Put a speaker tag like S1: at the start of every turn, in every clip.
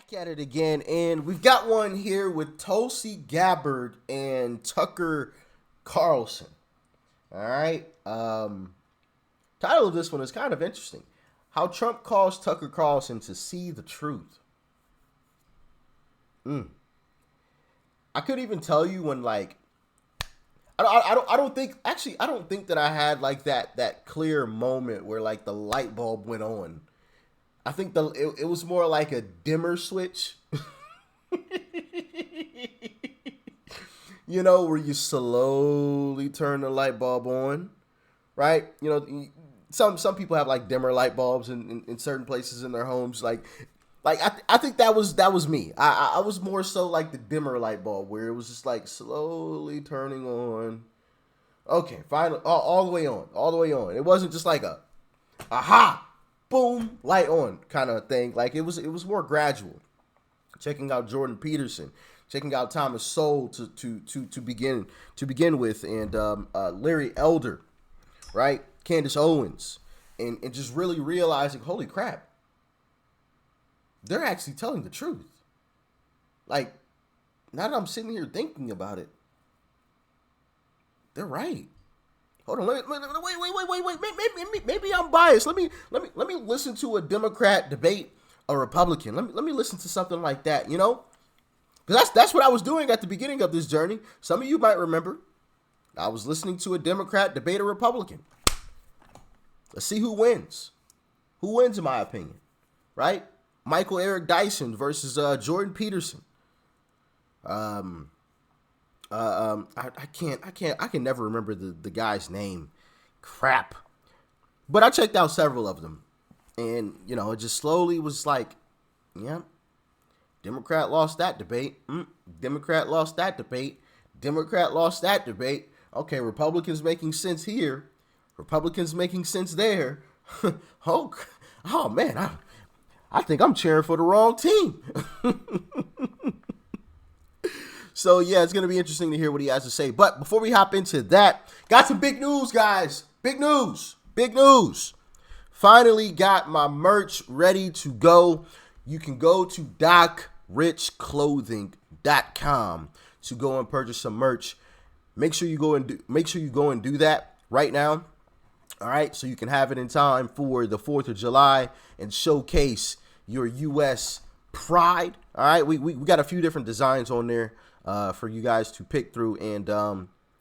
S1: Back at it again, and we've got one here with Tulsi Gabbard and Tucker Carlson. All right. Title of this one is kind of interesting. How Trump calls Tucker Carlson to see the truth. I couldn't even tell you when, like, I don't think that I had like that clear moment where like the light bulb went on. I think it was more like a dimmer switch. You know, where you slowly turn the light bulb on, right? You know, some people have like dimmer light bulbs in certain places in their homes. Like I think that was me. I was more so like the dimmer light bulb where it was just like slowly turning on. Okay, finally, all the way on. It wasn't just like a aha, boom, light on kind of thing. Like it was more gradual. Checking out Jordan Peterson, checking out Thomas Sowell to begin with, and Larry Elder, right? Candace Owens, and just really realizing, holy crap, they're actually telling the truth. Like, now that I'm sitting here thinking about it, they're right. Hold on, wait. Maybe I'm biased. Let me listen to a Democrat debate a Republican. Let me listen to something like that, you know? Because that's what I was doing at the beginning of this journey. Some of you might remember. I was listening to a Democrat debate a Republican. Let's see who wins. Who wins, in my opinion, right? Michael Eric Dyson versus Jordan Peterson. I can never remember the guy's name. Crap. But I checked out several of them. And, you know, it just slowly was like, yeah, Democrat lost that debate. Democrat lost that debate. Democrat lost that debate. Okay, Republicans making sense here. Republicans making sense there. oh man, I think I'm cheering for the wrong team. So yeah, it's gonna be interesting to hear what he has to say. But before we hop into that, got some big news, guys. Big news. Finally got my merch ready to go. You can go to DocRichClothing.com to go and purchase some merch. Make sure you go and do that right now. All right, so you can have it in time for the 4th of July and showcase your U.S. pride. All right, we got a few different designs on there for you guys to pick through, and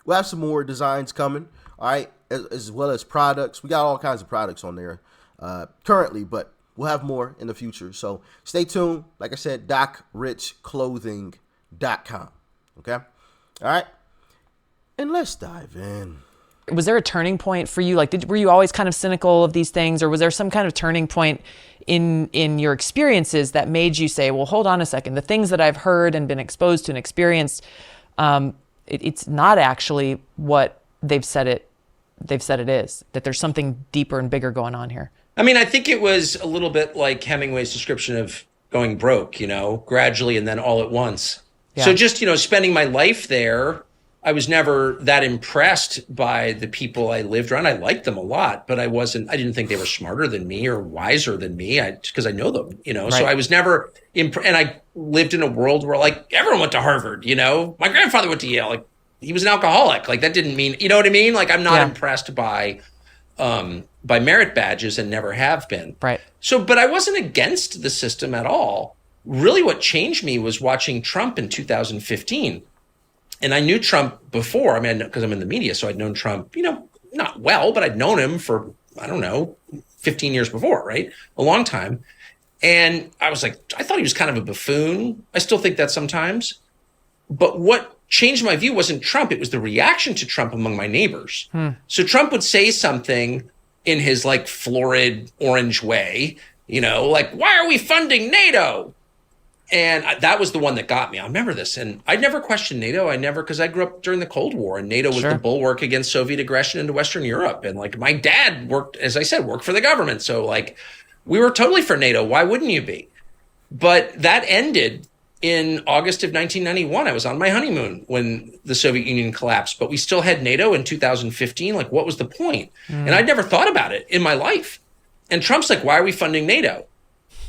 S1: we'll have some more designs coming. All right, as well as products. We got all kinds of products on there currently, but we'll have more in the future. So stay tuned. Like I said, DocRichClothing.com. Okay, all right, and let's dive in.
S2: Was there a turning point for you? Like, were you always kind of cynical of these things, or was there some kind of turning point in your experiences that made you say, well, hold on a second, the things that I've heard and been exposed to and experienced, it's not actually what they've said it is, that there's something deeper and bigger going on here?
S3: I mean, I think it was a little bit like Hemingway's description of going broke, you know, gradually and then all at once. Yeah. So just, you know, spending my life there, I was never that impressed by the people I lived around. I liked them a lot, but I didn't think they were smarter than me or wiser than me because I know them, you know. Right. So I was never, and I lived in a world where like everyone went to Harvard, you know. My grandfather went to Yale. Like, he was an alcoholic. Like, that didn't mean, you know what I mean? Like, I'm not impressed by merit badges and never have been. Right. So, but I wasn't against the system at all. Really what changed me was watching Trump in 2015. And I knew Trump before, I mean, because I'm in the media, so I'd known Trump, you know, not well, but I'd known him for, I don't know, 15 years before, right? A long time. And I was like, I thought he was kind of a buffoon. I still think that sometimes. But what changed my view wasn't Trump, it was the reaction to Trump among my neighbors. So Trump would say something in his like florid orange way, you know, like, why are we funding NATO? And that was the one that got me. I remember this. And I never questioned NATO. Because I grew up during the Cold War, and NATO was the bulwark against Soviet aggression into Western Europe. And like, my dad worked for the government. So like, we were totally for NATO. Why wouldn't you be? But that ended in August of 1991. I was on my honeymoon when the Soviet Union collapsed, but we still had NATO in 2015. Like, what was the point? And I'd never thought about it in my life. And Trump's like, why are we funding NATO?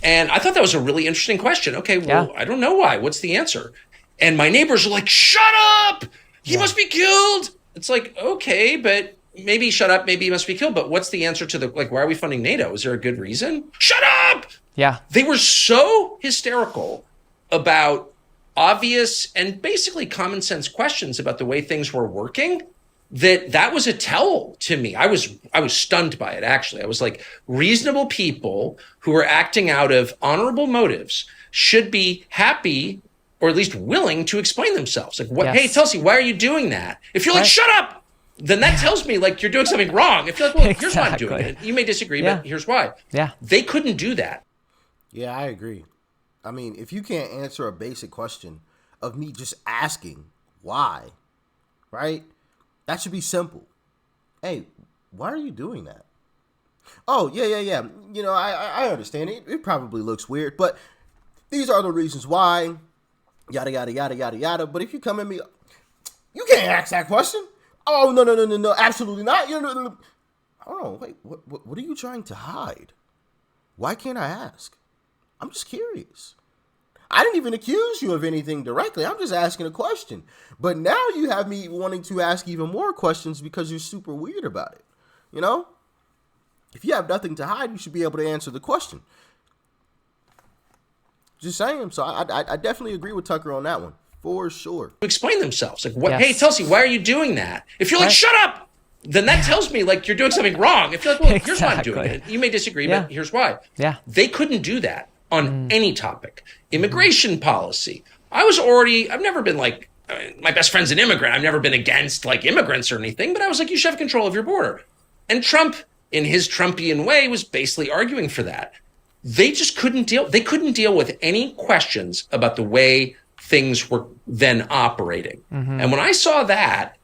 S3: And I thought that was a really interesting question. Okay, well, I don't know why. What's the answer? And my neighbors are like, shut up! He must be killed! It's like, okay, but maybe shut up, maybe he must be killed. But what's the answer to like, why are we funding NATO? Is there a good reason? Shut up!
S2: Yeah.
S3: They were so hysterical about obvious and basically common sense questions about the way things were working that was a tell to me. I was stunned by it, actually. I was like, reasonable people who are acting out of honorable motives should be happy or at least willing to explain themselves. Like, what? Hey, Tulsi, why are you doing that? If you're like, shut up, then that tells me like you're doing something wrong. If you're like, well, here's why I'm doing it. You may disagree, but here's why.
S2: Yeah.
S3: They couldn't do that.
S1: Yeah, I agree. I mean, if you can't answer a basic question of me just asking why, right? That should be simple. Hey, why are you doing that? Oh, yeah. You know, I understand it. It probably looks weird, but these are the reasons why. Yada, yada, yada, yada, yada. But if you come at me, you can't ask that question. Oh, no, absolutely not. You know, hold on, wait, what are you trying to hide? Why can't I ask? I'm just curious. I didn't even accuse you of anything directly. I'm just asking a question. But now you have me wanting to ask even more questions because you're super weird about it. You know? If you have nothing to hide, you should be able to answer the question. Just saying. So I definitely agree with Tucker on that one. For sure.
S3: Explain themselves. Like, what? Hey, Tulsi, why are you doing that? If you're like, shut up, then that tells me like you're doing something wrong. If you're like, well, here's why I'm doing it. You may disagree, but here's why.
S2: Yeah.
S3: They couldn't do that on any topic. Immigration policy. I've never been like, my best friend's an immigrant. I've never been against like immigrants or anything, but I was like, you should have control of your border. And Trump, in his Trumpian way, was basically arguing for that. They just couldn't deal. They couldn't deal with any questions about the way things were then operating. And when I saw that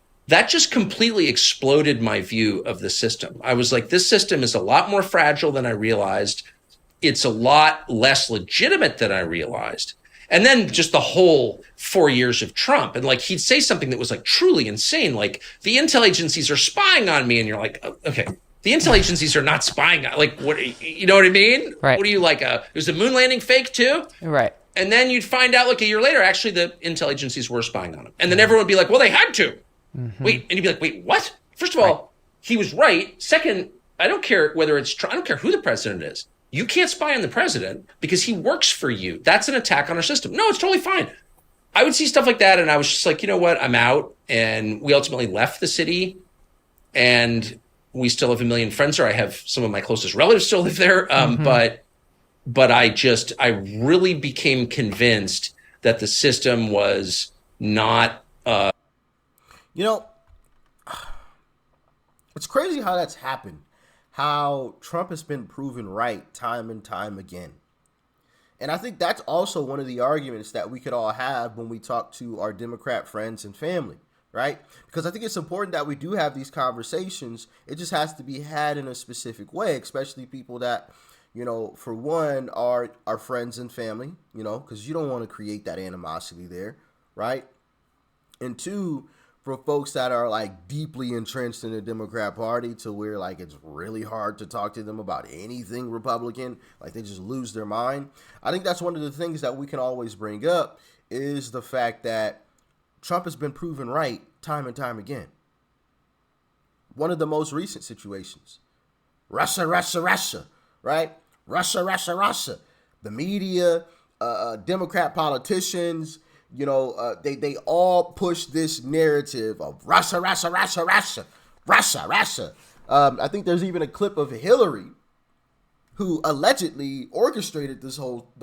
S3: just completely exploded my view of the system. I was like, this system is a lot more fragile than I realized. It's a lot less legitimate than I realized. And then just the whole 4 years of Trump. And like, he'd say something that was like truly insane. Like, the intel agencies are spying on me. And you're like, okay, the intel agencies are not spying on, like, what, you know what I mean?
S2: Right.
S3: What are you like, was the moon landing fake too?
S2: Right.
S3: And then you'd find out like a year later, actually the intel agencies were spying on him. And then everyone would be like, well, they had to. Wait, and you'd be like, wait, what? First of all, he was right. Second, I don't care whether it's Trump. I don't care who the president is. You can't spy on the president because he works for you. That's an attack on our system. No, it's totally fine. I would see stuff like that, and I was just like, you know what? I'm out. And we ultimately left the city, and we still have a million friends there. I have some of my closest relatives still live there. But I really became convinced that the system was not.
S1: You know, it's crazy how that's happened. How Trump has been proven right time and time again. And I think that's also one of the arguments that we could all have when we talk to our Democrat friends and family, right? Because I think it's important that we do have these conversations. It just has to be had in a specific way, especially people that, you know, for one, are our friends and family, you know, because you don't want to create that animosity there, right? And two, for folks that are like deeply entrenched in the Democrat Party to where like it's really hard to talk to them about anything Republican, like they just lose their mind. I think that's one of the things that we can always bring up is the fact that Trump has been proven right time and time again. One of the most recent situations, Russia, right? Russia. The media, Democrat politicians, you know, they all push this narrative of Russia. I think there's even a clip of Hillary, who allegedly orchestrated the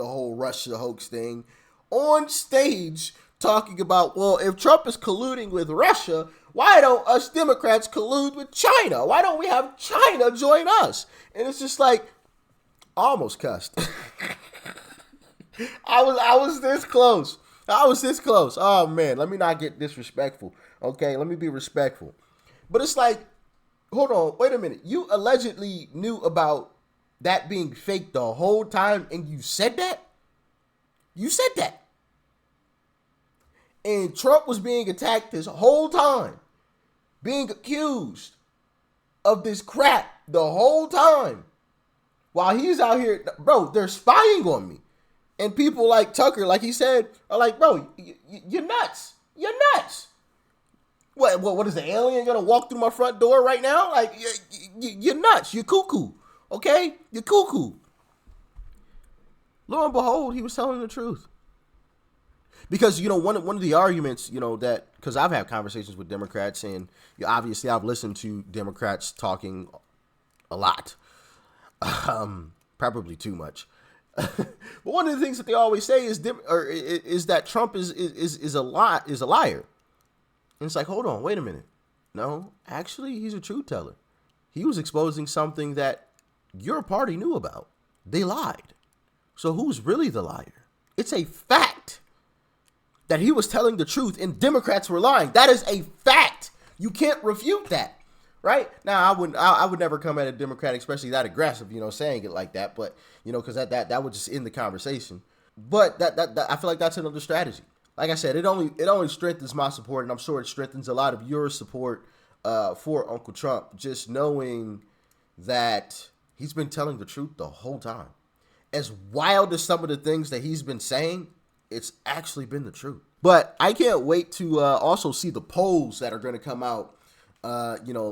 S1: whole Russia hoax thing, on stage talking about, well, if Trump is colluding with Russia, why don't us Democrats collude with China? Why don't we have China join us? And it's just like, I almost cussed. I was this close. Oh, man, let me not get disrespectful, okay? Let me be respectful. But it's like, hold on, wait a minute. You allegedly knew about that being fake the whole time, and you said that? You said that. And Trump was being attacked this whole time, being accused of this crap the whole time. While he's out here, bro, they're spying on me. And people like Tucker, like he said, are like, bro, you're nuts. You're nuts. What is the alien gonna walk through my front door right now? Like, you're nuts. You're cuckoo. Okay? You're cuckoo. Lo and behold, he was telling the truth. Because, one of the arguments, that, because I've had conversations with Democrats, and obviously I've listened to Democrats talking a lot. Probably too much. But one of the things that they always say is that Trump is a liar. And it's like, hold on, wait a minute. No, actually, he's a truth teller. He was exposing something that your party knew about. They lied. So who's really the liar? It's a fact that he was telling the truth and Democrats were lying. That is a fact. You can't refute that. Right? Now, I would never come at a Democrat, especially that aggressive, saying it like that. But, because that would just end the conversation. But that I feel like that's another strategy. Like I said, it only strengthens my support, and I'm sure it strengthens a lot of your support for Uncle Trump, just knowing that he's been telling the truth the whole time. As wild as some of the things that he's been saying, it's actually been the truth. But I can't wait to also see the polls that are going to come out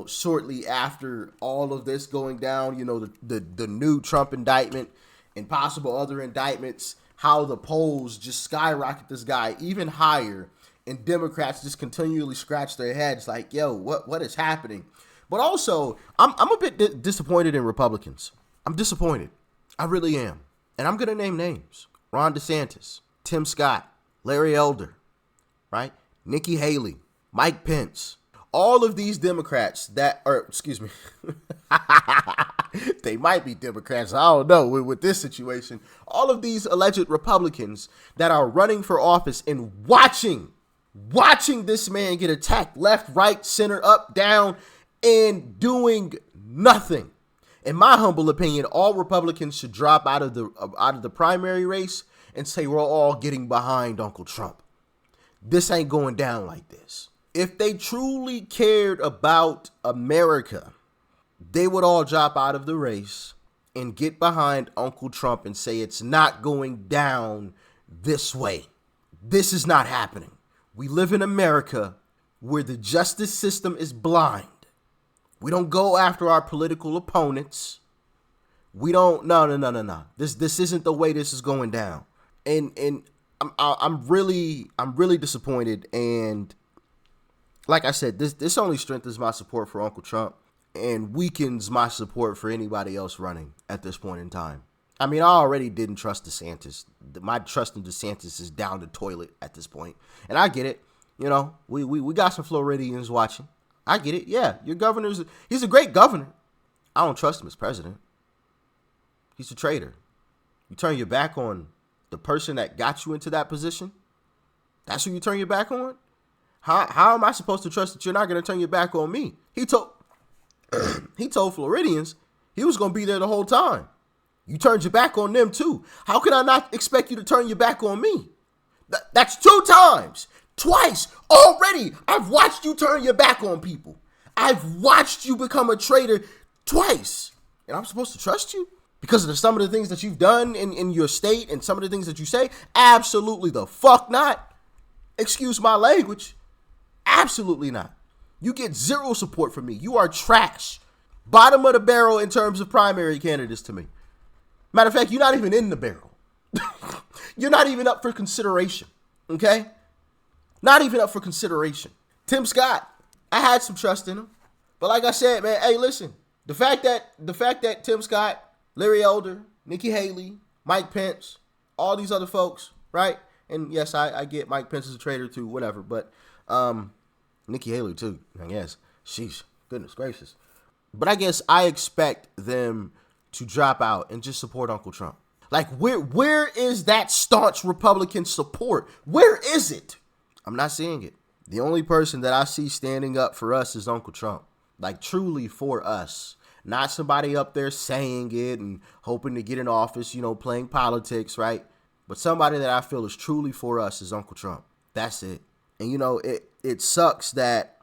S1: shortly after all of this going down, the new Trump indictment and possible other indictments, how the polls just skyrocket this guy even higher, and Democrats just continually scratch their heads like, yo, what is happening? But also, I'm a bit disappointed in Republicans. I'm disappointed. I really am. And I'm going to name names. Ron DeSantis, Tim Scott, Larry Elder, right? Nikki Haley, Mike Pence. All of these Democrats they might be Democrats, I don't know, with this situation. All of these alleged Republicans that are running for office and watching this man get attacked left, right, center, up, down, and doing nothing. In my humble opinion, all Republicans should drop out of the primary race and say we're all getting behind Uncle Trump. This ain't going down like this. If they truly cared about America, they would all drop out of the race and get behind Uncle Trump and say it's not going down this way. This is not happening. We live in America where the justice system is blind. We don't go after our political opponents. We don't. No. This isn't the way this is going down. And I'm really disappointed. And like I said, this only strengthens my support for Uncle Trump and weakens my support for anybody else running at this point in time. I mean, I already didn't trust DeSantis. My trust in DeSantis is down the toilet at this point. And I get it. We got some Floridians watching. I get it. Yeah, your he's a great governor. I don't trust him as president. He's a traitor. You turn your back on the person that got you into that position? That's who you turn your back on? How am I supposed to trust that you're not going to turn your back on me? He told Floridians he was going to be there the whole time. You turned your back on them too. How can I not expect you to turn your back on me? That's 2 times. Twice already. I've watched you turn your back on people. I've watched you become a traitor twice. And I'm supposed to trust you? Because of some of the things that you've done in your state and some of the things that you say? Absolutely the fuck not. Excuse my language. Absolutely not. You get 0 support from me. You are trash. Bottom of the barrel in terms of primary candidates to me. Matter of fact, you're not even in the barrel. You're not even up for consideration. Okay? Not even up for consideration. Tim Scott, I had some trust in him. But like I said, man, hey, listen. The fact that Tim Scott, Larry Elder, Nikki Haley, Mike Pence, all these other folks, right? And yes, I get Mike Pence is a traitor too, whatever. But Nikki Haley too, I guess. Sheesh, goodness gracious. But I guess I expect them to drop out and just support Uncle Trump. Like, where is that staunch Republican support? Where is it? I'm not seeing it. The only person that I see standing up for us is Uncle Trump. Like, truly for us. Not somebody up there saying it and hoping to get in office, playing politics, right? But somebody that I feel is truly for us is Uncle Trump. That's it. And, it sucks that,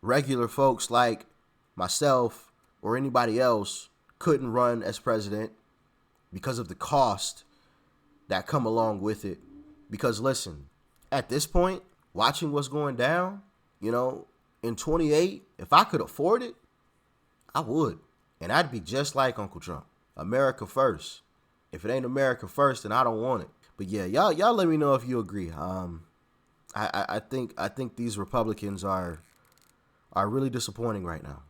S1: regular folks like myself or anybody else couldn't run as president because of the cost that come along with it. Because listen, at this point, watching what's going down, you know, in 28, if I could afford it, I would. And I'd be just like Uncle Trump. America first. If it ain't America first, then I don't want it. But yeah, y'all let me know if you agree. I think these Republicans are really disappointing right now.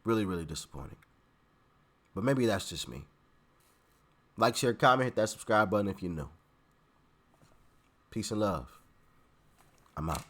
S1: Really, really disappointing. But maybe that's just me. Like, share, comment, hit that subscribe button if you're new. Peace and love. I'm out.